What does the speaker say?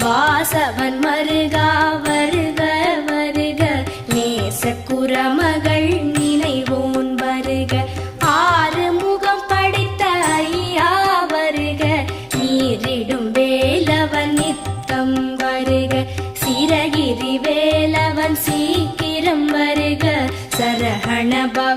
வாசவன் மருகா வருக வருக, நேச குரமகள் நினைவோன் வருக, ஆறு முகம் படைத்த ஐயா வருக, நீரிடும் வேலவன் நித்தம் வருக, சிரகிரி வேலவன் சீக்கிரம் வருக, சரஹண பவ